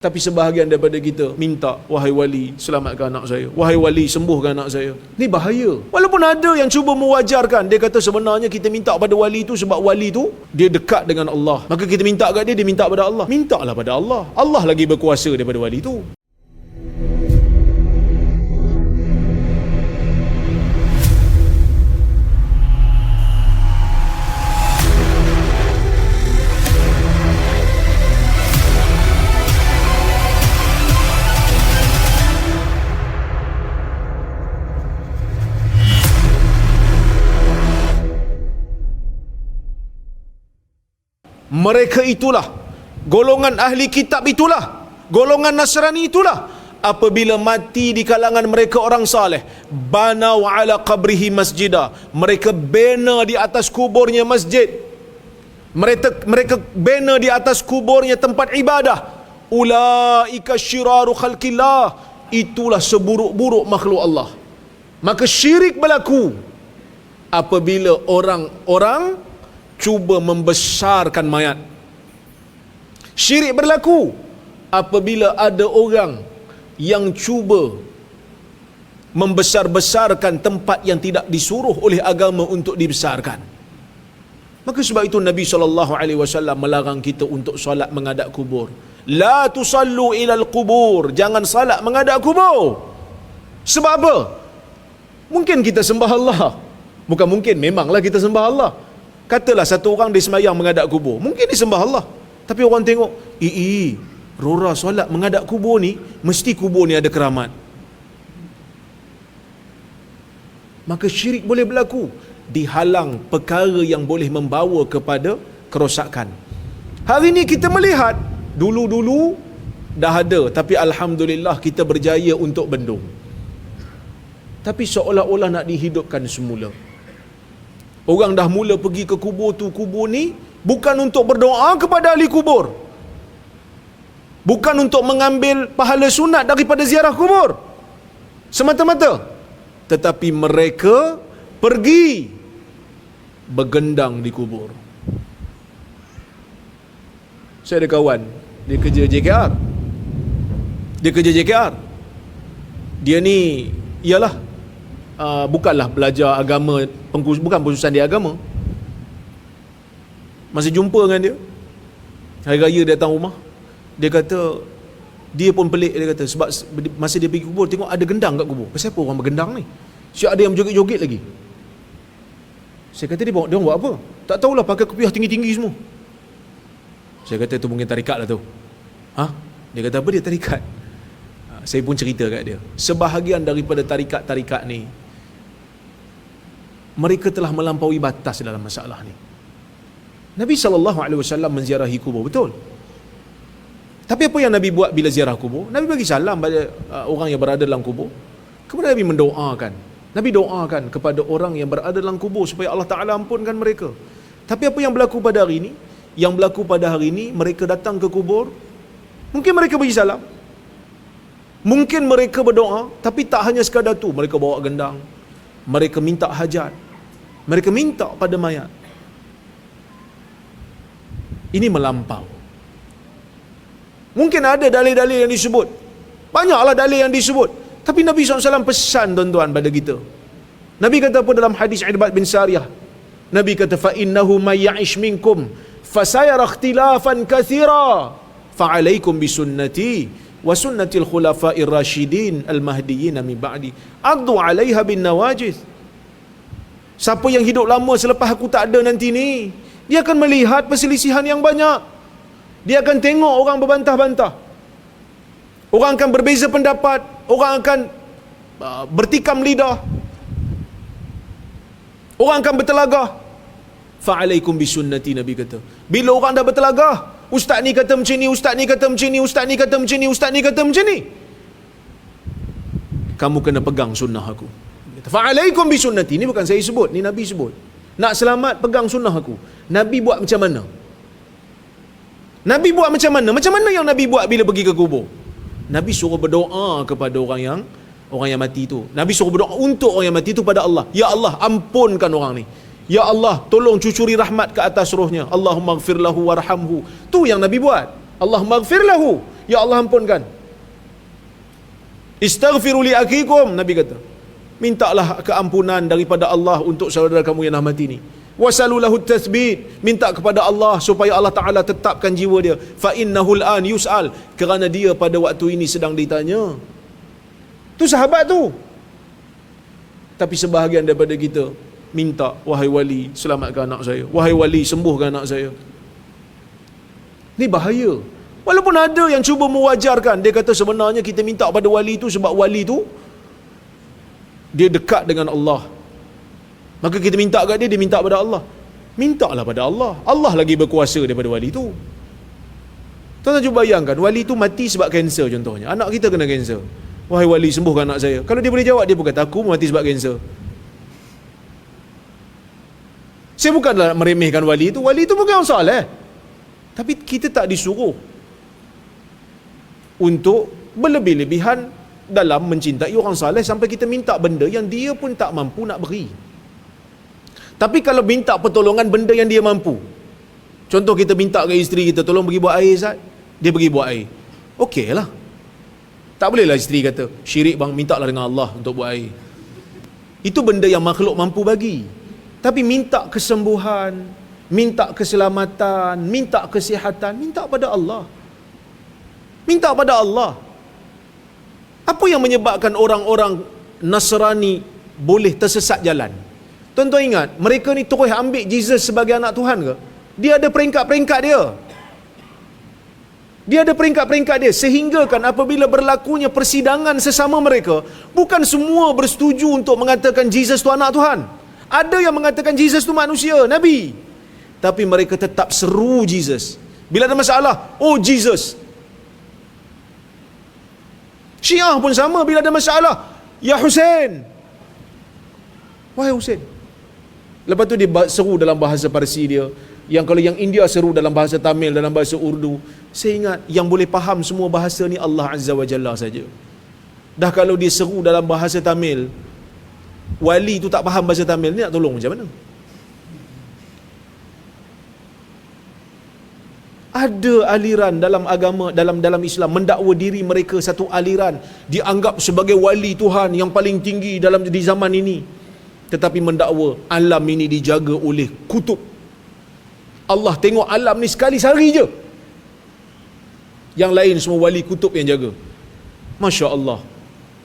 Tapi sebahagian daripada kita minta, wahai wali, selamatkan anak saya. Wahai wali, sembuhkan anak saya. Ni bahaya. Walaupun ada yang cuba mewajarkan, dia kata sebenarnya kita minta pada wali tu sebab wali tu dia dekat dengan Allah. Maka kita minta kat dia, dia minta pada Allah. Mintalah pada Allah. Allah lagi berkuasa daripada wali tu. Mereka itulah, golongan ahli kitab itulah, golongan Nasrani itulah, apabila mati di kalangan mereka orang saleh, banau ala qabrihi masjidah, mereka bina di atas kuburnya masjid, mereka bina di atas kuburnya tempat ibadah. Ulaika syiraru khalqillah, itulah seburuk-buruk makhluk Allah. Maka syirik berlaku apabila orang-orang cuba membesarkan mayat. Syirik berlaku apabila ada orang yang cuba membesar-besarkan tempat yang tidak disuruh oleh agama untuk dibesarkan. Maka sebab itu Nabi SAW melarang kita untuk solat menghadap kubur. La tusallu ilal kubur, jangan salat menghadap kubur. Sebab apa? Mungkin kita sembah Allah. Bukan mungkin, memanglah kita sembah Allah. Katalah satu orang dia sembahyang menghadap kubur, mungkin dia sembah Allah, tapi orang tengok, Rora solat menghadap kubur ni, mesti kubur ni ada keramat. Maka syirik boleh berlaku, dihalang perkara yang boleh membawa kepada kerosakan. Hari ni kita melihat, dulu-dulu dah ada, tapi Alhamdulillah kita berjaya untuk bendung. Tapi seolah-olah nak dihidupkan semula. Orang dah mula pergi ke kubur tu, kubur ni bukan untuk berdoa kepada ahli kubur, bukan untuk mengambil pahala sunat daripada ziarah kubur semata-mata, tetapi mereka pergi bergendang di kubur. Saya ada kawan, dia kerja JKR. Dia ni ialah bukanlah belajar agama, bukan khususan dia agama. Masa jumpa dengan dia, hari raya dia datang rumah, dia kata, dia pun pelik, dia kata, sebab masa dia pergi kubur, tengok ada gendang kat kubur. Kenapa orang bergendang ni? Siap ada yang berjoget-joget lagi. Saya kata, dia buat apa? Tak tahulah, pakai kopiah tinggi-tinggi semua. Saya kata, tu mungkin tarikat lah tu. Dia kata, apa dia tarikat? Saya pun cerita kat dia, sebahagian daripada tarikat-tarikat ni, mereka telah melampaui batas dalam masalah ni. Nabi SAW menziarahi kubur, betul. Tapi apa yang Nabi buat bila ziarah kubur? Nabi bagi salam pada orang yang berada dalam kubur. Kemudian Nabi mendoakan. Nabi doakan kepada orang yang berada dalam kubur supaya Allah Ta'ala ampunkan mereka. Tapi apa yang berlaku pada hari ini? Yang berlaku pada hari ini, mereka datang ke kubur, mungkin mereka bagi salam, mungkin mereka berdoa, tapi tak hanya sekadar tu, mereka bawa gendang, mereka minta hajat, mereka minta pada mayat. Ini melampau. Mungkin ada dalil-dalil yang disebut, banyaklah dalil yang disebut, tapi Nabi SAW pesan tuan-tuan pada kita. Nabi kata apa dalam hadis Irbad bin Sariyah? Nabi kata, فَإِنَّهُ مَنْ يَعِشْ مِنْكُمْ فَسَيَرَ اخْتِلَافًا كَثِيرًا فَعَلَيْكُمْ بِسُنَّتِي وَسُنَّةِ الْخُلَفَاءِ الرَّاشِدِينَ الْمَهْدِيِّينَ مِنْ بَعْدِي عَضُّوا عَلَيْهَا بِالنَّوَاجِذِ. Siapa yang hidup lama selepas aku tak ada nanti ni, dia akan melihat perselisihan yang banyak. Dia akan tengok orang berbantah-bantah, orang akan berbeza pendapat, orang akan bertikam lidah, orang akan bertelagah. Fa'alaikum bisunnati, Nabi kata, bila orang dah bertelagah, ustaz ni kata macam ni, ustaz ni kata macam ni, ustaz ni kata macam ni, ustaz ni kata macam ni, kamu kena pegang sunnah aku. Fa'alaikum bisunnati, ni bukan saya sebut, ni Nabi sebut. Nak selamat, pegang sunnah aku. Nabi buat macam mana? Nabi buat macam mana? Macam mana yang Nabi buat bila pergi ke kubur? Nabi suruh berdoa kepada orang yang mati tu. Nabi suruh berdoa untuk orang yang mati tu pada Allah. Ya Allah, ampunkan orang ni. Ya Allah, tolong cucuri rahmat ke atas rohnya. Allahumma ghfir lahu warhamhu. Tu yang Nabi buat. Allahumma ghfir lahu. Ya Allah ampunkan. Istaghfiru li akikum, Nabi kata. Mintalah keampunan daripada Allah untuk saudara kamu yang dah mati ni. Wasalu lahu tathbit, minta kepada Allah supaya Allah Taala tetapkan jiwa dia. Fa innahu al-an yus'al, kerana dia pada waktu ini sedang ditanya. Tu sahabat tu. Tapi sebahagian daripada kita minta, wahai wali, selamatkan anak saya. Wahai wali, sembuhkan anak saya. Ni bahaya. Walaupun ada yang cuba mewajarkan, dia kata sebenarnya kita minta pada wali tu sebab wali tu dia dekat dengan Allah. Maka kita minta kat dia, dia minta pada Allah. Mintalah pada Allah. Allah lagi berkuasa daripada wali tu. Tuan-tuan cuba bayangkan, wali tu mati sebab kanser contohnya. Anak kita kena kanser. Wahai wali, sembuhkan anak saya. Kalau dia boleh jawab, dia pun kata, aku mati sebab kanser. Saya bukanlah meremehkan wali tu. Wali tu bukan orang soleh. Tapi kita tak disuruh untuk berlebih-lebihan dalam mencintai orang saleh sampai kita minta benda yang dia pun tak mampu nak beri. Tapi kalau minta pertolongan benda yang dia mampu, contoh kita minta ke isteri kita, tolong pergi buat air Zat, dia pergi buat air, okey lah. Tak bolehlah isteri kata, syirik bang, mintalah dengan Allah untuk buat air. Itu benda yang makhluk mampu bagi. Tapi minta kesembuhan, minta keselamatan, minta kesihatan, minta pada Allah. Minta pada Allah. Apa yang menyebabkan orang-orang Nasrani boleh tersesat jalan? Tuan-tuan ingat, mereka ni terus ambil Jesus sebagai anak Tuhan ke? Dia ada peringkat-peringkat dia. Dia ada peringkat-peringkat dia. Sehingga kan apabila berlakunya persidangan sesama mereka, bukan semua bersetuju untuk mengatakan Jesus tu anak Tuhan. Ada yang mengatakan Jesus tu manusia, Nabi. Tapi mereka tetap seru Jesus. Bila ada masalah, oh Jesus. Syiah pun sama, bila ada masalah, ya Hussein, wahai Hussein. Lepas tu dia seru dalam bahasa Parsi dia. Yang kalau yang India seru dalam bahasa Tamil, dalam bahasa Urdu. Saya ingat yang boleh faham semua bahasa ni Allah Azza wa Jalla saja. Dah kalau dia seru dalam bahasa Tamil, wali tu tak faham bahasa Tamil, ni nak tolong macam mana? Ada aliran dalam agama, dalam Islam mendakwa diri mereka satu aliran, dianggap sebagai wali Tuhan yang paling tinggi di zaman ini. Tetapi mendakwa alam ini dijaga oleh kutub. Allah tengok alam ni sekali sehari je. Yang lain semua wali kutub yang jaga. Masya Allah.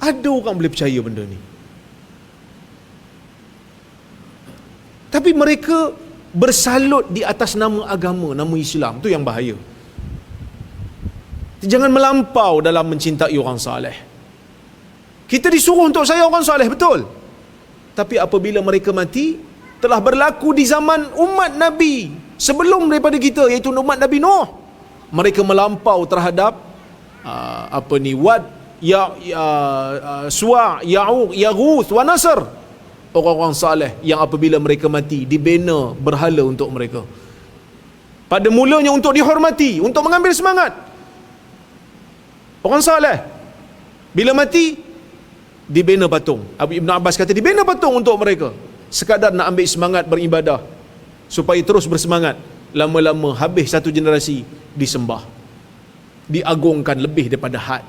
Ada orang boleh percaya benda ni. Tapi mereka bersalut di atas nama agama, nama Islam. Tu yang bahaya. Jangan melampau dalam mencintai orang saleh. Kita disuruh untuk sayang orang saleh, betul. Tapi apabila mereka mati, telah berlaku di zaman umat Nabi sebelum daripada kita, iaitu umat Nabi Nuh. Mereka melampau terhadap Wad, Suwa', Ya'uq, Yaghuth wa Nasr. Orang-orang saleh yang apabila mereka mati dibina berhala untuk mereka. Pada mulanya untuk dihormati, untuk mengambil semangat. Orang saleh bila mati dibina patung. Ibn Abbas kata dibina patung untuk mereka, sekadar nak ambil semangat beribadah supaya terus bersemangat. Lama-lama habis satu generasi, disembah, diagungkan lebih daripada had.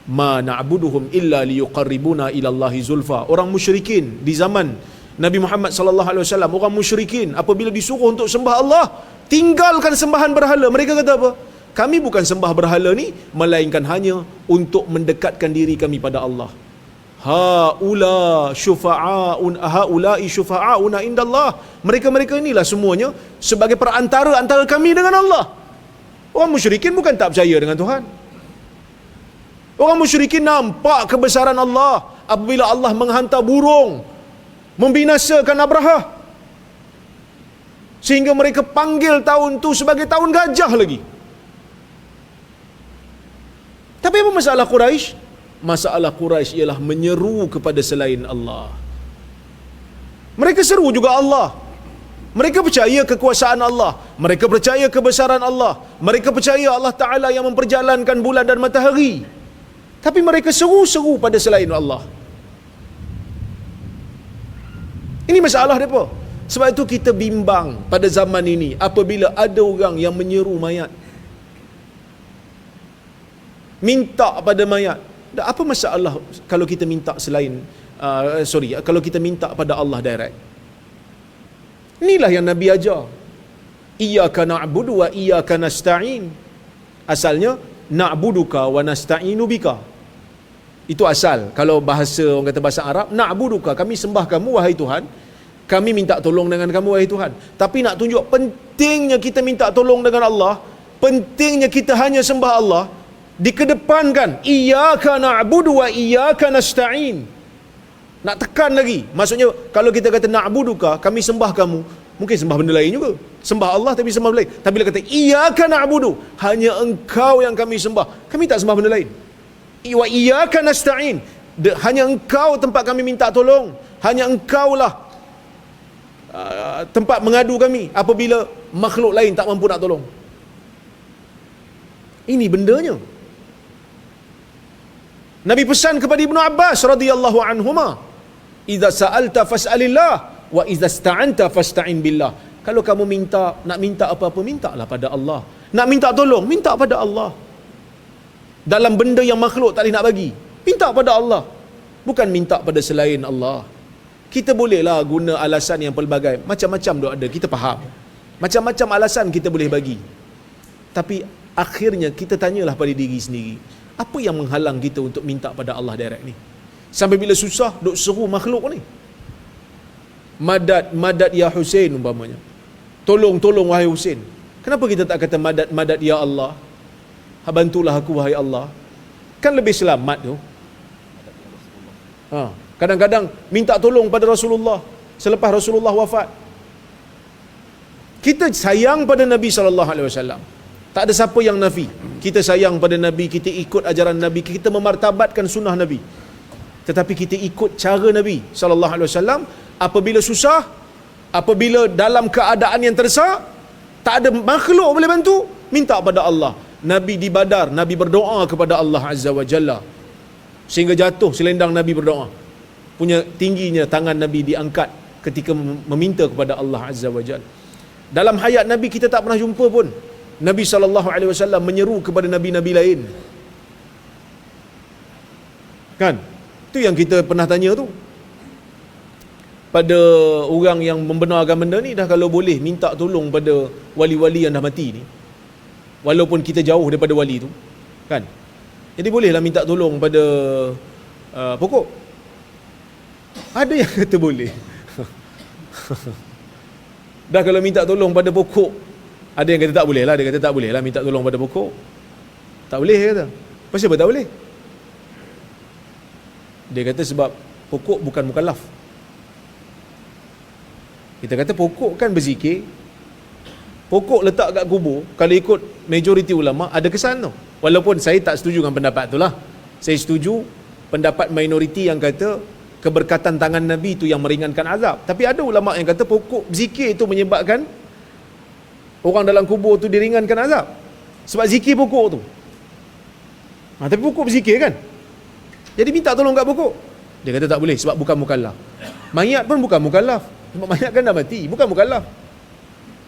Ma na'buduhum illa liyuqarribuna ila Allahi zulfa. Orang musyrikin di zaman Nabi Muhammad sallallahu alaihi wasallam, orang musyrikin apabila disuruh untuk sembah Allah, tinggalkan sembahan berhala. Mereka kata apa? Kami bukan sembah berhala ni melainkan hanya untuk mendekatkan diri kami pada Allah. Haula'i syufa'auna indallah. Mereka-mereka inilah semuanya sebagai perantara antara kami dengan Allah. Orang musyrikin bukan tak percaya dengan Tuhan. Orang musyrikin nampak kebesaran Allah apabila Allah menghantar burung membinasakan Abrahah, sehingga mereka panggil tahun tu sebagai tahun gajah lagi. Tapi apa masalah Quraisy? Masalah Quraisy ialah menyeru kepada selain Allah. Mereka seru juga Allah. Mereka percaya kekuasaan Allah, mereka percaya kebesaran Allah, mereka percaya Allah Ta'ala yang memperjalankan bulan dan matahari. Tapi mereka seru-seru pada selain Allah. Ini masalah mereka. Sebab itu kita bimbang pada zaman ini apabila ada orang yang menyeru mayat. minta pada mayat. Apa masalah kalau kita minta selain kalau kita minta pada Allah direct? Inilah yang Nabi ajar. Iyyaka na'budu wa iyyaka nasta'in. Asalnya na'buduka wa nasta'inu bika. Itu asal. Kalau bahasa orang kata bahasa Arab, na'buduka, kami sembah kamu wahai Tuhan. Kami minta tolong dengan kamu wahai Tuhan. Tapi nak tunjuk pentingnya kita minta tolong dengan Allah, pentingnya kita hanya sembah Allah, dikedepankan iyyaka na'budu wa iyyaka nasta'in. Nak tekan lagi. Maksudnya kalau kita kata na'buduka, kami sembah kamu, mungkin sembah benda lain juga. Sembah Allah tapi sembah benda lain. Tapi bila kata iyyaka na'budu, hanya engkau yang kami sembah, kami tak sembah benda lain. Wa iyyaka nasta'in, hanya engkau tempat kami minta tolong, hanya engkaulah tempat mengadu kami apabila makhluk lain tak mampu nak tolong. Ini bendanya. Nabi pesan kepada Ibnu Abbas radhiyallahu anhuma, "Idza sa'alta fas'alillah wa idza ista'anta fasta'in billah." Kalau kamu nak minta apa-apa, mintalah pada Allah. Nak minta tolong, minta pada Allah. Dalam benda yang makhluk tak boleh nak bagi, minta pada Allah. Bukan minta pada selain Allah. Kita bolehlah guna alasan yang pelbagai. Macam-macam dok ada, kita faham. Macam-macam alasan kita boleh bagi. Tapi akhirnya kita tanyalah pada diri sendiri, apa yang menghalang kita untuk minta pada Allah direct ni? Sampai bila susah dok seru makhluk ni. Madad ya Husain umpamanya. Tolong wahai Husain. Kenapa kita tak kata madad ya Allah? Bantulah aku wahai Allah. Kan lebih selamat tu. Kadang-kadang minta tolong pada Rasulullah selepas Rasulullah wafat. Kita sayang pada Nabi SAW. Tak ada siapa yang nafi. Kita sayang pada Nabi, kita ikut ajaran Nabi, kita memartabatkan sunnah Nabi. Tetapi kita ikut cara Nabi SAW. Apabila susah, apabila dalam keadaan yang terdesak, tak ada makhluk boleh bantu, minta pada Allah. Nabi di Badar, Nabi berdoa kepada Allah Azza wa Jalla, sehingga jatuh selendang Nabi berdoa. Punya tingginya tangan Nabi diangkat ketika meminta kepada Allah Azza wa Jalla. Dalam hayat Nabi kita tak pernah jumpa pun Nabi SAW menyeru kepada Nabi-Nabi lain. Kan? Itu yang kita pernah tanya tu. Pada orang yang membenarkan benda ni, dah kalau boleh minta tolong pada wali-wali yang dah mati ni, walaupun kita jauh daripada wali tu, kan? Jadi bolehlah minta tolong pada pokok. Ada yang kata boleh. Dah kalau minta tolong pada pokok, ada yang kata tak boleh lah. Dia kata tak boleh lah minta tolong pada pokok. Tak boleh, dia kata. Pasal apa tak boleh? Dia kata sebab pokok bukan mukallaf. Kita kata pokok kan berzikir. Pokok letak kat kubur, kalau ikut majoriti ulama, ada kesan tu. Walaupun saya tak setuju dengan pendapat tu lah. Saya setuju pendapat minoriti yang kata keberkatan tangan Nabi itu yang meringankan azab. Tapi ada ulama yang kata pokok zikir itu menyebabkan orang dalam kubur tu diringankan azab. Sebab zikir pokok tu. Tapi pokok berzikir kan? Jadi minta tolong kat pokok. Dia kata tak boleh sebab bukan mukallaf. Mayat pun bukan mukallaf. Sebab mayat kan dah mati, bukan mukallaf.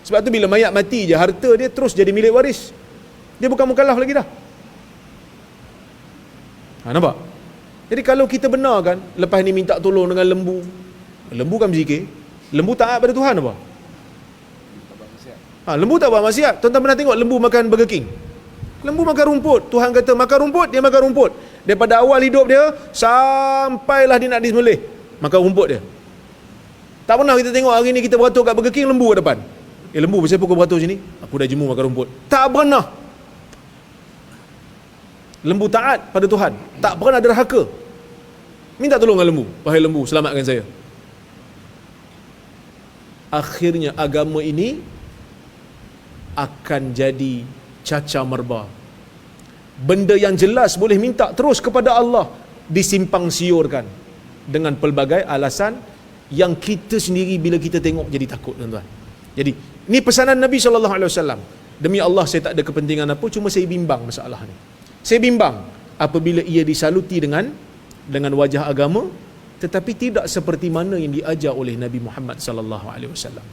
Sebab tu bila mayat mati je, harta dia terus jadi milik waris. Dia bukan mukallaf lagi dah. Nampak? Jadi kalau kita benarkan, lepas ni minta tolong dengan lembu. Lembu kan berzikir. Lembu taat pada Tuhan apa? Lembu tak buat maksiat. Tuan-tuan pernah tengok lembu makan Burger King? Lembu makan rumput. Tuhan kata makan rumput, dia makan rumput. Daripada awal hidup dia, sampailah dia nak disembelih, makan rumput dia. Tak pernah kita tengok hari ni kita beratur kat Burger King, lembu kat depan. Lembu, pasal apa kau beratur macam ni? Aku dah jemur makan rumput. Tak pernah. Lembu taat pada Tuhan, tak pernah derhaka. Minta tolong dengan lembu. Wahai lembu, selamatkan saya. Akhirnya agama ini akan jadi cacar merba. Benda yang jelas boleh minta terus kepada Allah, disimpang siurkan dengan pelbagai alasan yang kita sendiri bila kita tengok jadi takut, tuan-tuan. Jadi ni pesanan Nabi SAW. Demi Allah saya tak ada kepentingan apa, cuma saya bimbang masalah ni. Saya bimbang apabila ia disaluti dengan wajah agama, tetapi tidak seperti mana yang diajar oleh Nabi Muhammad SAW.